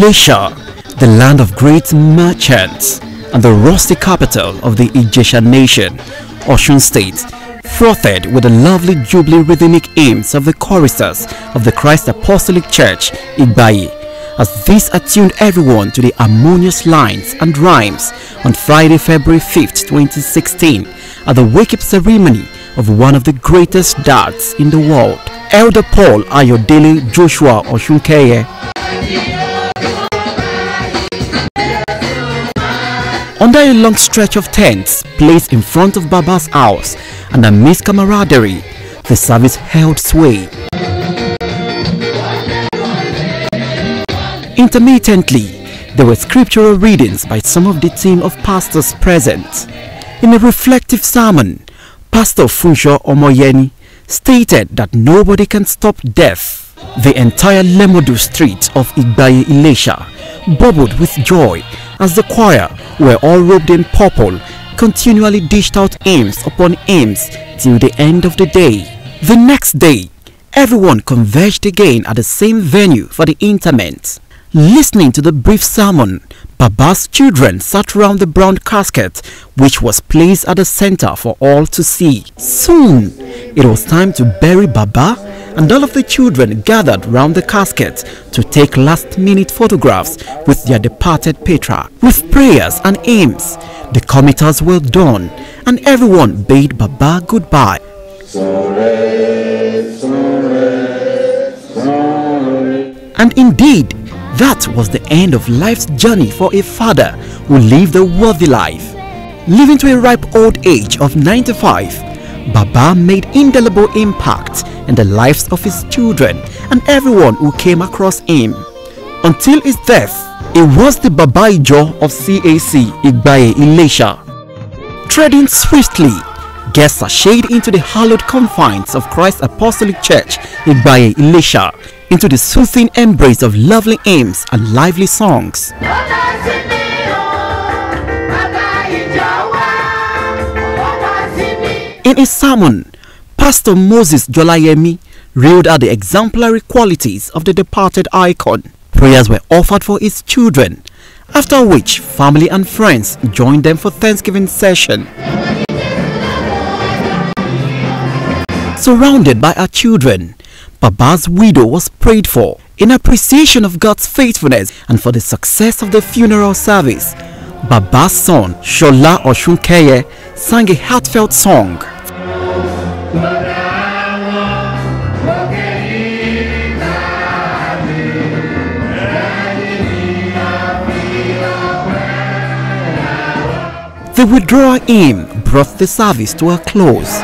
Ilesa, the land of great merchants and the rustic capital of the Ijesha nation, Osun State, frothed with the lovely jubilee rhythmic hymns of the choristers of the Christ Apostolic Church, Igbaye, as this attuned everyone to the harmonious lines and rhymes on Friday, February 5th, 2016, at the wake-up ceremony of one of the greatest dads in the world, Elder Paul Ayodele Joshua Oshunkeye. Under a long stretch of tents placed in front of Baba's house and amidst camaraderie, the service held sway. Intermittently, there were scriptural readings by some of the team of pastors present. In a reflective sermon, Pastor Funsho Omoyeni stated that nobody can stop death. The entire Lemodu street of Igbaye Ilesa bubbled with joy as the choir, who were all robed in purple, continually dished out hymns upon hymns till the end of the day. The next day, everyone converged again at the same venue for the interment. Listening to the brief sermon, Baba's children sat round the brown casket which was placed at the center for all to see. Soon, it was time to bury Baba, and all of the children gathered round the casket to take last-minute photographs with their departed patriarch. With prayers and hymns, the commuters were done, and everyone bade Baba goodbye. And indeed, that was the end of life's journey for a father who lived a worthy life. Living to a ripe old age of 95, Baba made indelible impact in the lives of his children and everyone who came across him. Until his death, it was the Baba Ijo of CAC Igbaye Ilesa. Treading swiftly, guests sashayed into the hallowed confines of Christ Apostolic Church Igbaye Ilesa, into the soothing embrace of lovely hymns and lively songs. In his sermon, Pastor Moses Jolayemi reeled out the exemplary qualities of the departed icon. Prayers were offered for his children, after which family and friends joined them for Thanksgiving session. Surrounded by her children, Baba's widow was prayed for. In appreciation of God's faithfulness and for the success of the funeral service, Baba's son, Sola Oshunkeye, sang a heartfelt song. The withdrawal hymn brought the service to a close.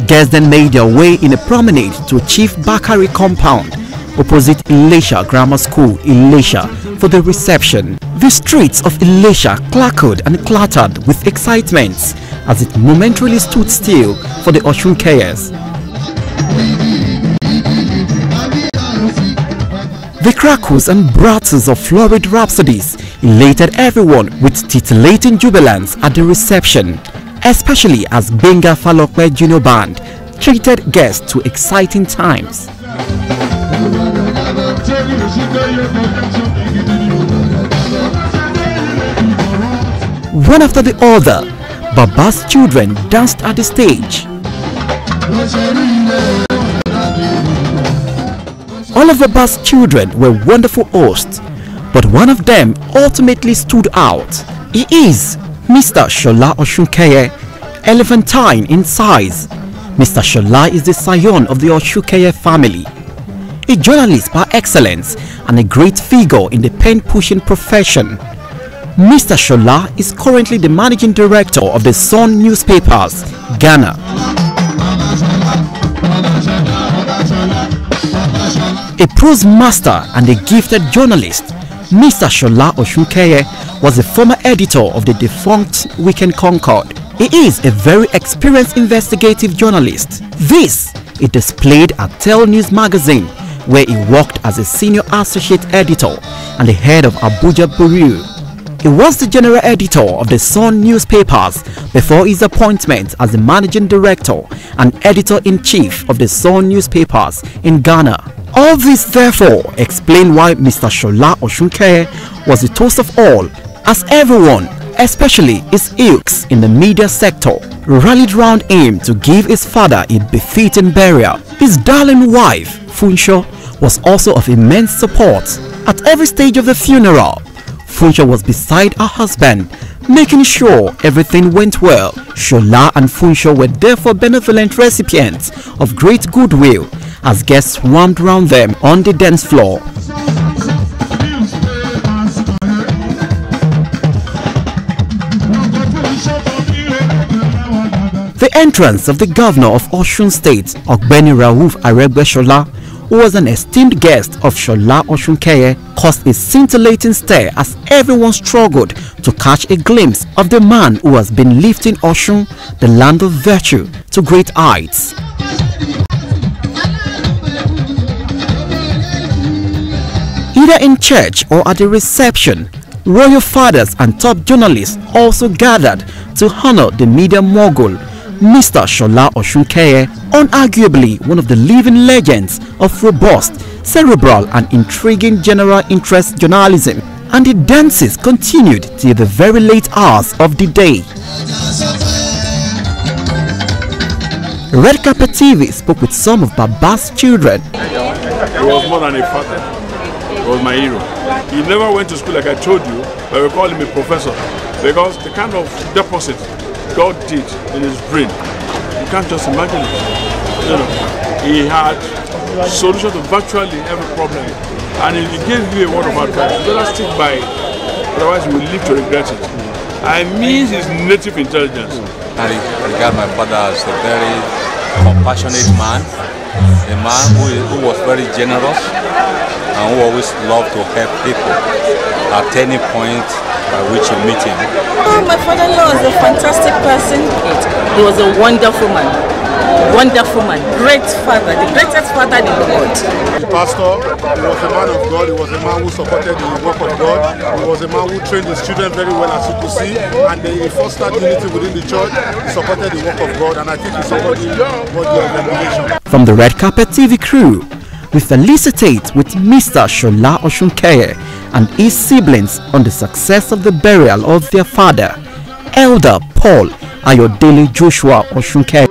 Guests then made their way in a promenade to Chief Bakari compound opposite Ilesa Grammar School, Ilesa, for the reception. The streets of Ilesa clackered and clattered with excitement as it momentarily stood still for the Oshunkeyes. The crackles and brattles of florid rhapsodies elated everyone with titillating jubilance at the reception, especially as Benga Falokwe Junior Band treated guests to exciting times. One after the other, Baba's children danced at the stage. All of Baba's children were wonderful hosts, but one of them ultimately stood out. He is Mr. Sola Oshunkeye, elephantine in size. Mr. Sola is the scion of the Oshunkeye family, a journalist par excellence and a great figure in the pen-pushing profession. Mr. Sola is currently the managing director of the Sun newspapers, Ghana. A prose master and a gifted journalist, Mr. Sola Oshunkeye was a former editor of the defunct Weekend Concord. He is a very experienced investigative journalist. This he displayed at Tell News magazine, where he worked as a senior associate editor and the head of Abuja Bureau. He was the general editor of the Sun newspapers before his appointment as the managing director and editor-in-chief of the Sun newspapers in Ghana. All this therefore explain why Mr. Sola Oshunkeye was the toast of all, as everyone, especially his ilks in the media sector, rallied round him to give his father a befitting burial. His darling wife, Funsho, was also of immense support. At every stage of the funeral, Funsho was beside her husband, making sure everything went well. Sola and Funsho were therefore benevolent recipients of great goodwill as guests swarmed round them on the dance floor. The entrance of the governor of Osun State, Ogbeni Rauf Aregbesola, who was an esteemed guest of Sola Oshunkeye, caused a scintillating stare as everyone struggled to catch a glimpse of the man who has been lifting Osun, the land of virtue, to great heights. Either in church or at the reception, royal fathers and top journalists also gathered to honor the media mogul, Mr. Sola Oshunkeye, unarguably one of the living legends of robust, cerebral and intriguing general interest journalism, and the dances continued till the very late hours of the day. Red Carpet TV spoke with some of Baba's children. He was more than a father. He was my hero. He never went to school like I told you, but we call him a professor because the kind of deposit God did in his brain, you can't just imagine it. You know, he had solution to virtually every problem, and if he gave you a word of advice, you better stick by it, otherwise you will live to regret it. I mean his native intelligence. I regard my father as a very compassionate man, a man who was very generous and who always loved to help people at any point by which you meet him. Oh, my father-in-law was a fantastic person. He was a wonderful man, great father, the greatest father in the world. The pastor, he was a man of God, he was a man who supported the work of God, he was a man who trained his children very well, as you could see, and he fostered unity within the church. He supported the work of God, and I think he supported the organization. From the Red Carpet TV crew, we felicitate with Mr. Sola Oshunkeye and his siblings on the success of the burial of their father, Elder Paul Ayodele Joshua Oshunkeye.